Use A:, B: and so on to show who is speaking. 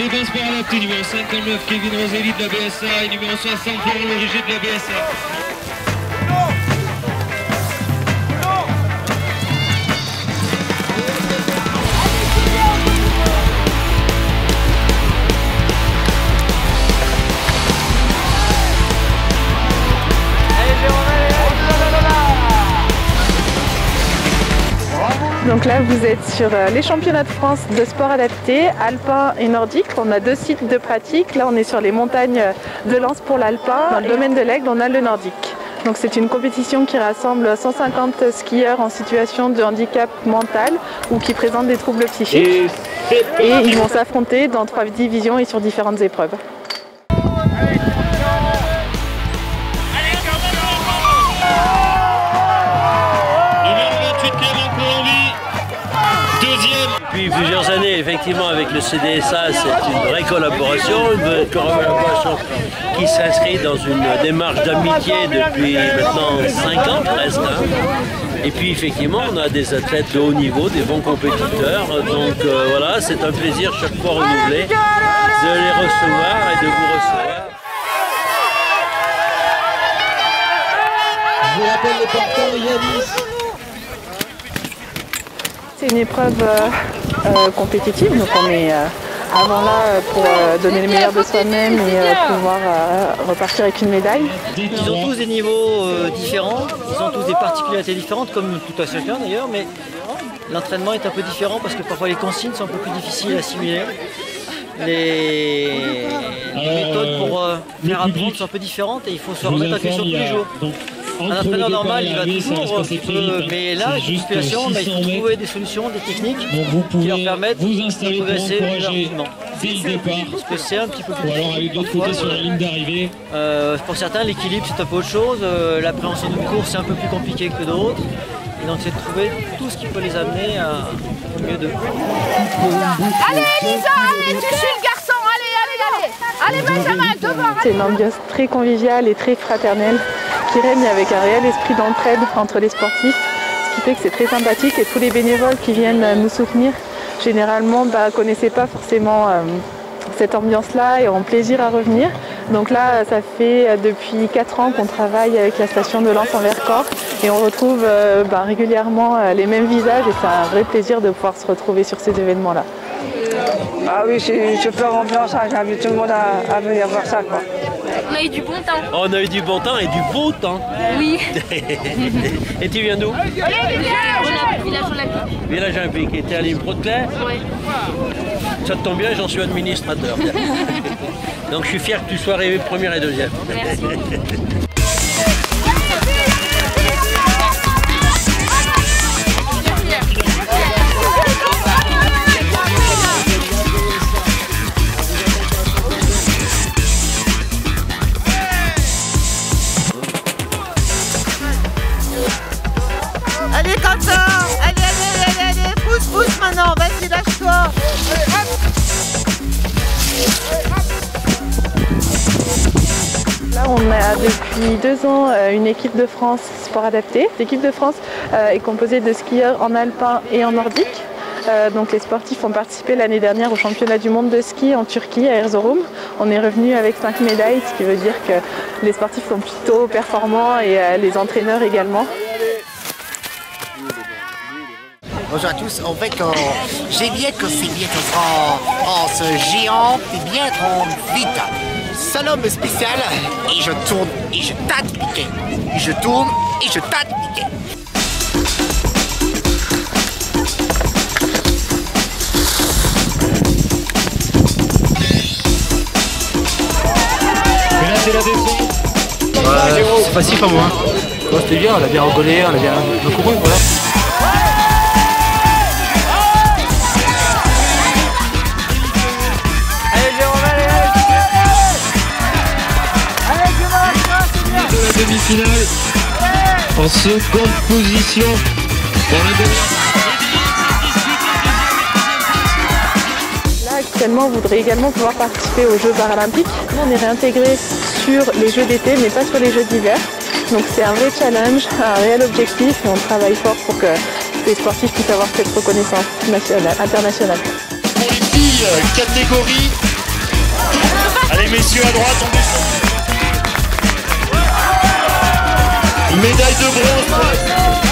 A: Débat sport adapté, numéro 59, Kevin Roselli de la BSA et numéro 60, Florent Loriger de la BSA.
B: Donc là, vous êtes sur les championnats de France de sport adapté, alpin et nordique. On a 2 sites de pratique. Là, on est sur les montagnes de Lens pour l'alpin. Dans le domaine de l'Aigle, on a le nordique. Donc c'est une compétition qui rassemble 150 skieurs en situation de handicap mental ou qui présentent des troubles psychiques. Et ils vont s'affronter dans 3 divisions et sur différentes épreuves.
C: Depuis plusieurs années, effectivement, avec le CDSA, c'est une vraie collaboration qui s'inscrit dans une démarche d'amitié depuis maintenant 5 ans presque. Et puis, effectivement, on a des athlètes de haut niveau, des bons compétiteurs. Donc voilà, c'est un plaisir chaque fois renouvelé de les recevoir et de vous recevoir.
A: Je vous rappelle les partants, Yanis.
B: C'est une épreuve compétitive, donc on est avant là pour donner le meilleur de soi-même et pouvoir repartir avec une médaille.
D: Ils ont tous des niveaux différents, ils ont tous des particularités différentes, comme tout à chacun d'ailleurs, mais l'entraînement est un peu différent parce que parfois les consignes sont un peu plus difficiles à assimiler. Les méthodes pour faire apprendre sont un peu différentes et il faut se remettre en question tous les jours. Un entraîneur normal, il va toujours un petit peu, mais là, avec la situation, il faut trouver des solutions, des techniques qui leur permettent de progresser plus rapidement. Parce que c'est un petit peu plus difficile. Pour certains, l'équilibre, c'est un peu autre chose. L'appréhension d'une course, c'est un peu plus compliqué que d'autres. Et donc, c'est de trouver tout ce qui peut les amener au mieux d'eux.
E: Allez, Elisa, allez, tu suis le garçon, allez, Benjamin, devant.
B: C'est une ambiance très conviviale et très fraternelle qui règne avec un réel esprit d'entraide entre les sportifs, ce qui fait que c'est très sympathique et tous les bénévoles qui viennent nous soutenir, généralement connaissaient pas forcément cette ambiance-là et ont plaisir à revenir. Donc là, ça fait depuis 4 ans qu'on travaille avec la station de Lens en Vercors et on retrouve régulièrement les mêmes visages et c'est un vrai plaisir de pouvoir se retrouver sur ces événements-là.
F: Ah oui, c'est super ambiance, j'invite tout le monde à venir voir ça, quoi.
E: On a eu du bon temps.
C: On a eu du bon temps et du beau temps.
E: Oui.
C: Et tu viens d'où?
E: Village Olympique.
C: Village Olympique. Et tu es à Libre-Claire?
E: Oui.
C: Ça te tombe bien, j'en suis administrateur. Donc je suis fier que tu sois arrivé première et deuxième.
E: Merci.
G: Allez comme ça, allez, pousse maintenant, vas-y lâche-toi.
B: Là on a depuis 2 ans une équipe de France sport adapté. L'équipe de France est composée de skieurs en alpin et en nordique. Donc les sportifs ont participé l'année dernière au championnat du monde de ski en Turquie à Erzurum. On est revenu avec 5 médailles, ce qui veut dire que les sportifs sont plutôt performants et les entraîneurs également.
H: Bonjour à tous, en fait, j'ai bien que c'est bien ce géant, c'est bien trop vite. C'est l'homme spécial, et je tourne, et je tâte piqué. Et je tourne, et je tâte piqué.
A: Et là, c'est la descente.
D: C'est facile pour moi. Moi, je te dis, on a bien rigolé, on a bien couru, voilà.
A: La demi-finale en seconde position pour la demi-finale.
B: Là actuellement on voudrait également pouvoir participer aux Jeux paralympiques. Nous, on est réintégré sur les Jeux d'été mais pas sur les Jeux d'hiver. Donc c'est un vrai challenge, un réel objectif et on travaille fort pour que les sportifs puissent avoir cette reconnaissance internationale.
I: Pour les filles, catégorie Allez messieurs à droite, on descend. Médaille de bronze.